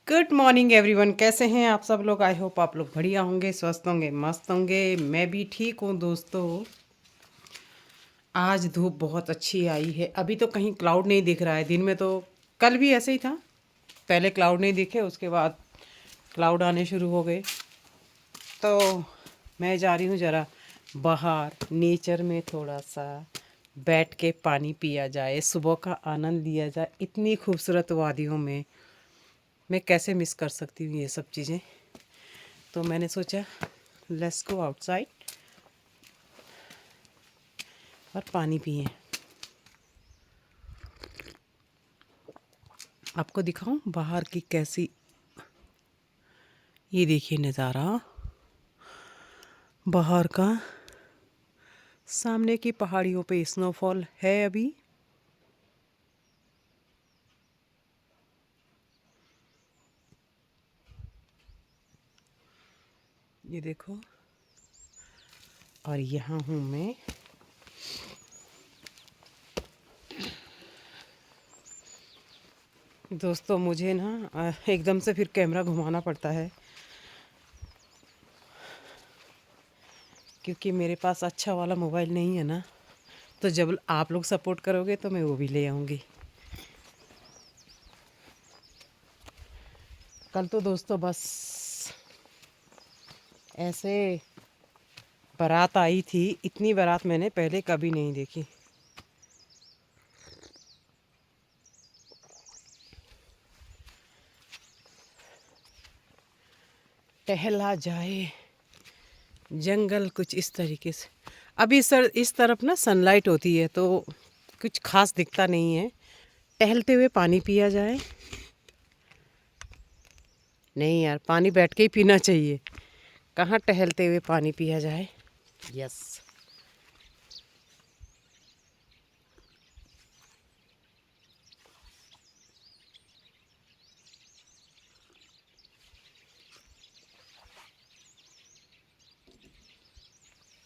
Good morning everyone, कैसे हैं आप सब लोग। आई होप आप लोग बढ़िया होंगे, स्वस्थ होंगे, मस्त होंगे। मैं भी ठीक हूँ दोस्तों। आज धूप बहुत अच्छी आई है। अभी तो कहीं क्लाउड नहीं दिख रहा है। दिन में तो कल भी ऐसे ही था, पहले क्लाउड नहीं दिखे, उसके बाद क्लाउड आने शुरू हो गए। तो मैं जा रही हूँ ज़रा बाहर नेचर में, थोड़ा सा बैठ के पानी पिया जाए, सुबह का आनंद लिया जाए। इतनी खूबसूरत वादियों में मैं कैसे मिस कर सकती हूँ ये सब चीज़ें। तो मैंने सोचा लेट्स गो आउटसाइड और पानी पिए। आपको दिखाऊं बाहर की कैसी, ये देखिए नज़ारा बाहर का। सामने की पहाड़ियों पे स्नोफॉल है अभी। ये देखो, और यहाँ हूँ मैं। दोस्तों मुझे ना एकदम से फिर कैमरा घुमाना पड़ता है, क्योंकि मेरे पास अच्छा वाला मोबाइल नहीं है ना। तो जब आप लोग सपोर्ट करोगे तो मैं वो भी ले आऊँगी। कल तो दोस्तों बस ऐसे बारात आई थी। इतनी बारात मैंने पहले कभी नहीं देखी। टहला जाए जंगल कुछ इस तरीके से। अभी सर इस तरफ ना सनलाइट होती है तो कुछ खास दिखता नहीं है। टहलते हुए पानी पिया जाए। नहीं यार, पानी बैठ के ही पीना चाहिए, कहाँ टहलते हुए पानी पिया जाए। यस।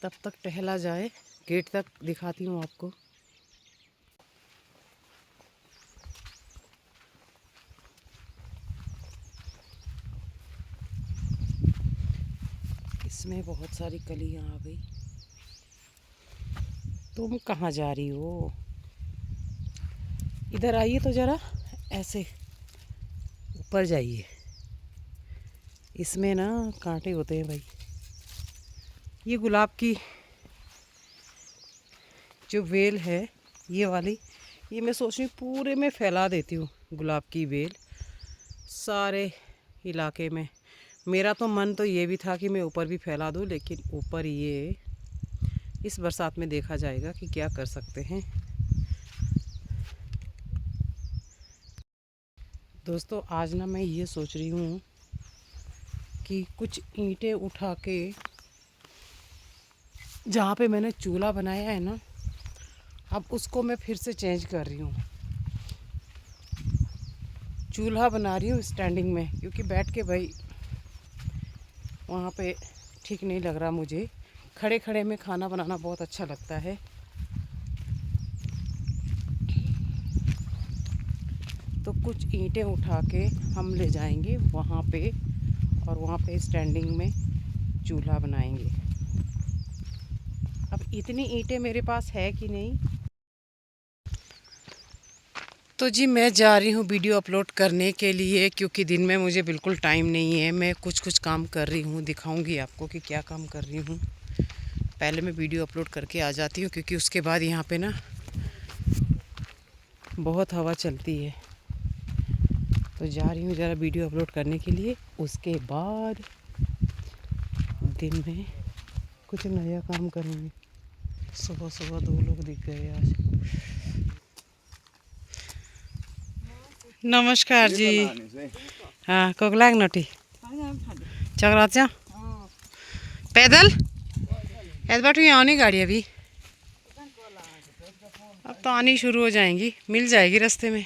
तब तक टहला जाए, गेट तक दिखाती हूँ आपको। इसमें बहुत सारी कलियाँ आ गई। तुम कहाँ जा रही हो? इधर आइए तो ज़रा, ऐसे ऊपर जाइए। इसमें ना कांटे होते हैं भाई। ये गुलाब की जो वेल है, ये वाली, ये मैं सोच रही हूँ पूरे में फैला देती हूँ गुलाब की वेल सारे इलाके में। मेरा तो मन तो ये भी था कि मैं ऊपर भी फैला दूँ, लेकिन ऊपर ये इस बरसात में देखा जाएगा कि क्या कर सकते हैं। दोस्तों आज ना मैं ये सोच रही हूँ कि कुछ ईंटें उठा के, जहाँ पे मैंने चूल्हा बनाया है ना, अब उसको मैं फिर से चेंज कर रही हूँ। चूल्हा बना रही हूँ स्टैंडिंग में, क्योंकि बैठ के भाई वहाँ पे ठीक नहीं लग रहा मुझे। खड़े खड़े में खाना बनाना बहुत अच्छा लगता है। तो कुछ ईंटें उठा के हम ले जाएंगे वहाँ पे, और वहाँ पे स्टैंडिंग में चूल्हा बनाएंगे। अब इतनी ईंटें मेरे पास है कि नहीं। तो जी मैं जा रही हूँ वीडियो अपलोड करने के लिए, क्योंकि दिन में मुझे बिल्कुल टाइम नहीं है। मैं कुछ कुछ काम कर रही हूँ, दिखाऊंगी आपको कि क्या काम कर रही हूँ। पहले मैं वीडियो अपलोड करके आ जाती हूँ, क्योंकि उसके बाद यहाँ पे ना बहुत हवा चलती है। तो जा रही हूँ ज़रा वीडियो अपलोड करने के लिए। उसके बाद दिन में कुछ नया काम करूँगी। सुबह सुबह दो लोग दिख गए आज। नमस्कार जी। हाँ कोकलाग नटी चक्राचा पैदल ऐसे यहाँ आनी गाड़ी अभी। अब तो आनी शुरू हो जाएंगी, मिल जाएगी रास्ते में।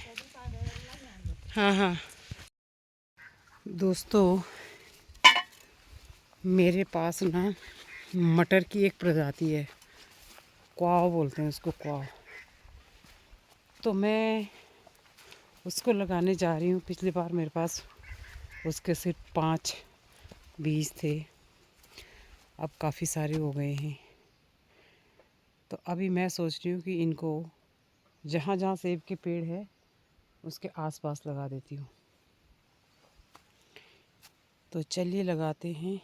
हाँ हाँ दोस्तों, मेरे पास ना मटर की एक प्रजाति है, क्वाव बोलते हैं उसको, क्वाव। तो मैं उसको लगाने जा रही हूँ। पिछली बार मेरे पास उसके सिर्फ 5 बीज थे, अब काफ़ी सारे हो गए हैं। तो अभी मैं सोच रही हूँ कि इनको जहाँ जहाँ सेब के पेड़ है उसके आसपास लगा देती हूँ। तो चलिए लगाते हैं।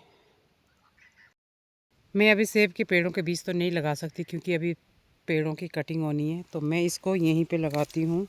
मैं अभी सेब के पेड़ों के बीज तो नहीं लगा सकती क्योंकि अभी पेड़ों की कटिंग होनी है, तो मैं इसको यहीं पे लगाती हूँ।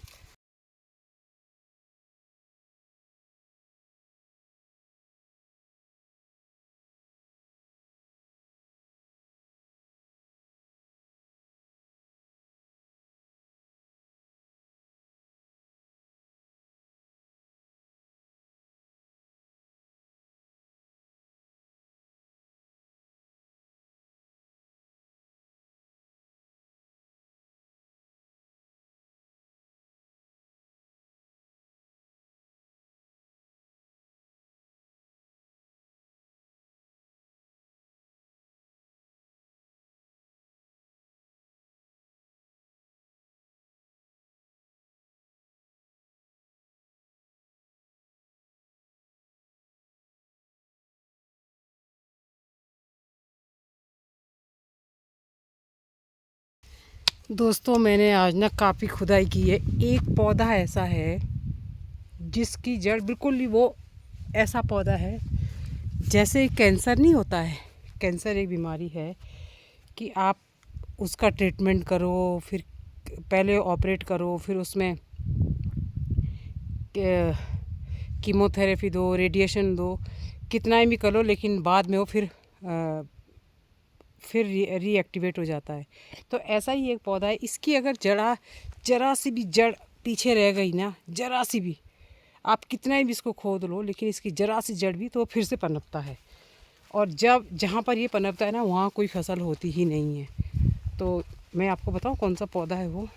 दोस्तों मैंने आज ना काफ़ी खुदाई की है। एक पौधा ऐसा है जिसकी जड़ बिल्कुल ही, वो ऐसा पौधा है जैसे कैंसर नहीं होता है। कैंसर एक बीमारी है कि आप उसका ट्रीटमेंट करो, फिर पहले ऑपरेट करो, फिर उसमें कीमोथेरेपी दो, रेडिएशन दो, कितना भी करो, लेकिन बाद में वो फिर रीएक्टिवेट हो जाता है। तो ऐसा ही एक पौधा है, इसकी अगर जरा सी भी जड़ पीछे रह गई ना, जरा सी भी, आप कितना भी इसको खोद लो, लेकिन इसकी जरा सी जड़ भी तो फिर से पनपता है। और जब जहाँ पर ये पनपता है ना, वहाँ कोई फसल होती ही नहीं है। तो मैं आपको बताऊँ कौन सा पौधा है वो,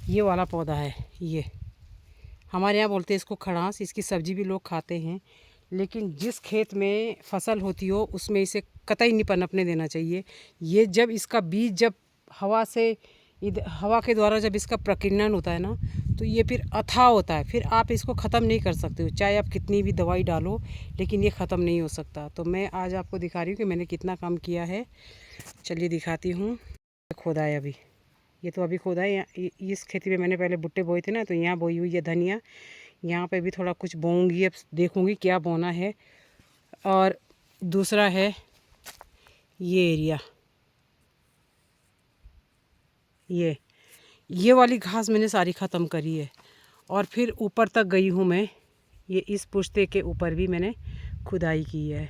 ये वाला पौधा है। ये हमारे यहाँ बोलते हैं इसको खड़ास। इसकी सब्ज़ी भी लोग खाते हैं, लेकिन जिस खेत में फसल होती हो उसमें इसे कतई नहीं पनपने देना चाहिए। ये जब इसका बीज जब हवा से हवा के द्वारा जब इसका प्रकीर्णन होता है ना, तो ये फिर अथाह होता है। फिर आप इसको ख़त्म नहीं कर सकते हो, चाहे आप कितनी भी दवाई डालो, लेकिन ये ख़त्म नहीं हो सकता। तो मैं आज आपको दिखा रही हूँ कि मैंने कितना काम किया है। चलिए दिखाती हूँ। खोदा है अभी, ये तो अभी खोदा है। इस खेती में मैंने पहले भुट्टे बोए थे ना, तो यहाँ बोई हुई है धनिया। यहाँ पे भी थोड़ा कुछ बोऊंगी, अब देखूंगी क्या बोना है। और दूसरा है ये एरिया, ये वाली घास मैंने सारी ख़त्म करी है। और फिर ऊपर तक गई हूँ मैं, ये इस पुश्ते के ऊपर भी मैंने खुदाई की है।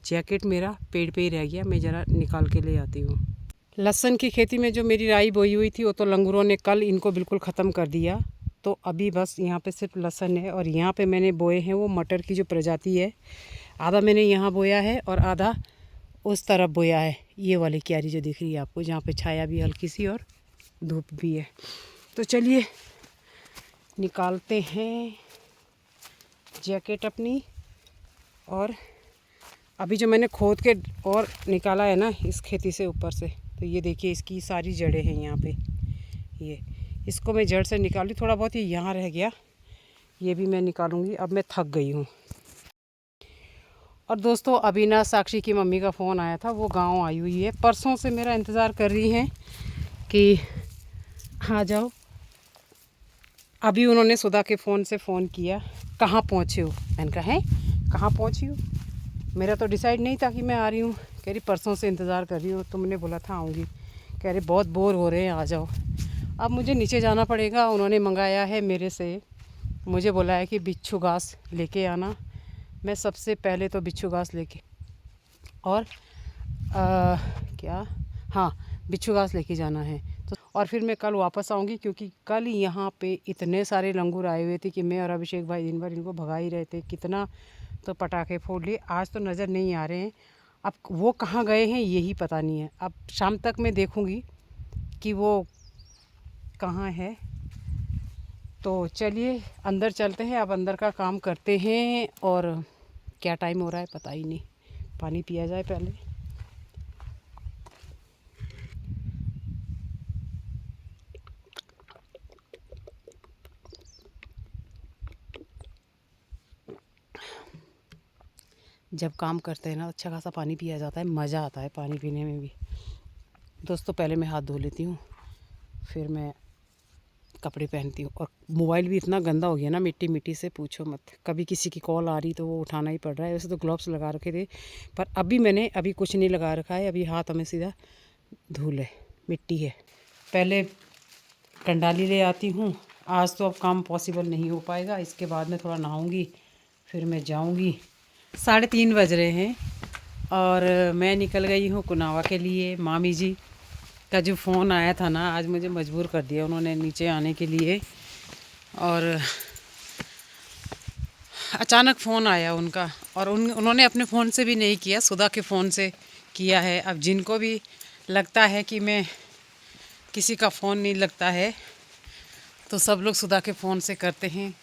जैकेट मेरा पेड़ पे ही रह गया, मैं ज़रा निकाल के ले आती हूँ। लहसुन की खेती में जो मेरी राई बोई हुई थी, वो तो लंगूरों ने कल इनको बिल्कुल ख़त्म कर दिया। तो अभी बस यहाँ पे सिर्फ लहसुन है। और यहाँ पे मैंने बोए हैं वो मटर की जो प्रजाति है, आधा मैंने यहाँ बोया है और आधा उस तरफ बोया है। ये वाली क्यारी जो दिख रही है आपको, जहाँ पे छाया भी हल्की सी और धूप भी है। तो चलिए निकालते हैं जैकेट अपनी। और अभी जो मैंने खोद के और निकाला है ना इस खेती से ऊपर से, तो ये देखिए इसकी सारी जड़ें हैं यहाँ पे। ये इसको मैं जड़ से निकाली, थोड़ा बहुत ही यहाँ रह गया, ये भी मैं निकालूंगी। अब मैं थक गई हूँ। और दोस्तों अभी ना साक्षी की मम्मी का फ़ोन आया था, वो गांव आई हुई है, परसों से मेरा इंतज़ार कर रही हैं कि आ जाओ। अभी उन्होंने सुधा के फ़ोन से फ़ोन किया, कहाँ पहुँचे हो? मैंने कहा है कहाँ पहुँची हो, मेरा तो डिसाइड नहीं था कि मैं आ रही हूँ। कह रही परसों से इंतज़ार कर रही हूँ, तुमने बोला था आऊँगी। कह रही बहुत बोर हो रहे हैं, आ जाओ। अब मुझे नीचे जाना पड़ेगा, उन्होंने मंगाया है मेरे से, मुझे बोला है कि बिच्छू घास लेके आना। मैं सबसे पहले तो बिच्छू घास लेके और क्या, हाँ बिच्छू घास लेके जाना है। तो और फिर मैं कल वापस आऊँगी, क्योंकि कल यहाँ पे इतने सारे लंगूर आए हुए थे कि मैं और अभिषेक भाई दिन भर इनको भगा ही रहे थे। कितना तो पटाखे फोड़ लिए, आज तो नज़र नहीं आ रहे हैं। अब वो कहाँ गए हैं यही पता नहीं है। अब शाम तक मैं देखूँगी कि वो कहाँ है। तो चलिए अंदर चलते हैं, अब अंदर का काम करते हैं। और क्या टाइम हो रहा है पता ही नहीं, पानी पिया जाए पहले। जब काम करते हैं ना अच्छा खासा पानी पिया जाता है, मज़ा आता है पानी पीने में भी। दोस्तों पहले मैं हाथ धो लेती हूँ, फिर मैं कपड़े पहनती हूँ। और मोबाइल भी इतना गंदा हो गया ना मिट्टी मिट्टी से, पूछो मत। कभी किसी की कॉल आ रही तो वो उठाना ही पड़ रहा है। वैसे तो ग्लव्स लगा रखे थे, पर अभी कुछ नहीं लगा रखा है। अभी हाथ हमें सीधा धूल है, मिट्टी है। पहले कंडाली ले आती हूँ। आज तो अब काम पॉसिबल नहीं हो पाएगा, इसके बाद मैं थोड़ा नहाऊँगी, फिर मैं जाऊँगी। 3:30 बज रहे हैं और मैं निकल गई हूँ कुनावा के लिए। मामी जी का जो फ़ोन आया था ना, आज मुझे मजबूर कर दिया उन्होंने नीचे आने के लिए। और अचानक फ़ोन आया उनका, और उन्होंने अपने फ़ोन से भी नहीं किया, सुधा के फ़ोन से किया है। अब जिनको भी लगता है कि मैं किसी का फ़ोन नहीं लगता है, तो सब लोग सुधा के फ़ोन से करते हैं।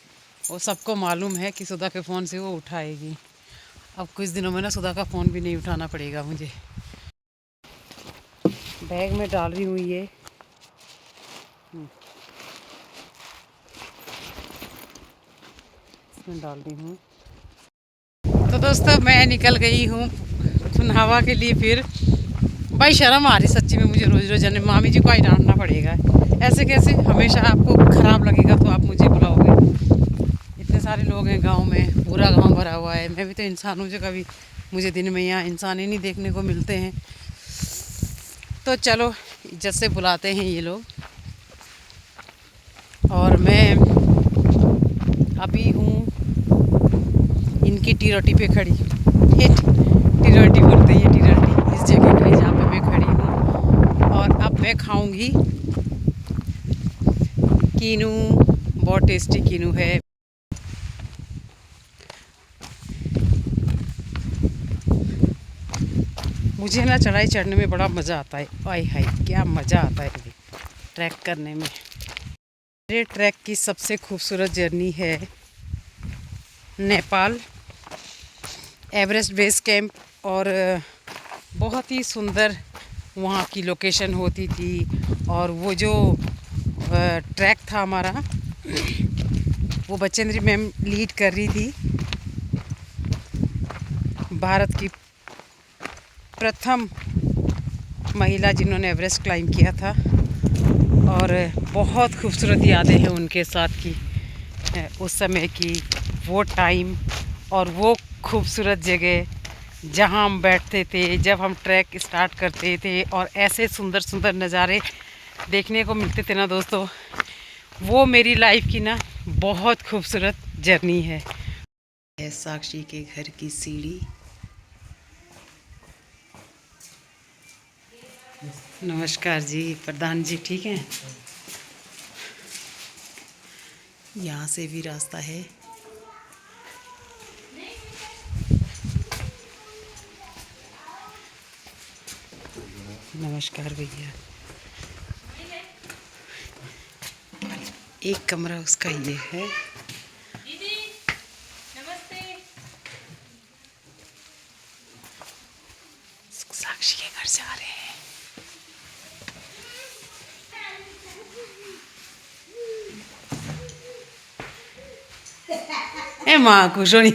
और सबको मालूम है कि सुधा के फ़ोन से वो उठाएगी। अब कुछ दिनों में ना सुधा का फ़ोन भी नहीं उठाना पड़ेगा मुझे। बैग में डाल रही हूँ ये। इसमें डाल रही हूँ। तो दोस्तों मैं निकल गई हूँ सुनहवा के लिए। फिर भाई शर्म आ रही सच्ची में मुझे, रोज़ रोज़ जाने। मामी जी को ही डांटना पड़ेगा, ऐसे कैसे? हमेशा आपको ख़राब लगेगा तो आप मुझे बुलाओगे? इतने सारे लोग हैं गांव में, पूरा गांव भरा हुआ है। मैं भी तो इंसान हूँ, जो कभी मुझे दिन में यहाँ इंसान ही नहीं देखने को मिलते हैं। तो चलो इज्जत से बुलाते हैं ये लोग। और मैं अभी हूँ इनकी टी-रोटी पे खड़ी। ये टी-रोटी बोलते हैं, ये टी-रोटी इस जगह पे जहाँ पे मैं खड़ी हूँ। और अब मैं खाऊंगी कीनू। बहुत टेस्टी कीनू है। मुझे ना चढ़ाई चढ़ने में बड़ा मज़ा आता है। आय हाय क्या मज़ा आता है ये ट्रैक करने में। मेरे ट्रैक की सबसे खूबसूरत जर्नी है नेपाल एवरेस्ट बेस कैंप। और बहुत ही सुंदर वहाँ की लोकेशन होती थी। और वो जो ट्रैक था हमारा, वो बचेंद्री मैम लीड कर रही थी। भारत की प्रथम महिला जिन्होंने एवरेस्ट क्लाइंब किया था। और बहुत खूबसूरत यादें हैं उनके साथ की, उस समय की, वो टाइम और वो खूबसूरत जगह जहां हम बैठते थे जब हम ट्रैक स्टार्ट करते थे। और ऐसे सुंदर सुंदर नज़ारे देखने को मिलते थे ना दोस्तों। वो मेरी लाइफ की ना बहुत खूबसूरत जर्नी है। साक्षी के घर की सीढ़ी। नमस्कार जी प्रधान जी, ठीक हैं? यहाँ से भी रास्ता है। नमस्कार भैया। एक कमरा उसका ये है। दीदी नमस्ते। साक्षी के घर से आ रहे हैं। ए माँ खुश होनी।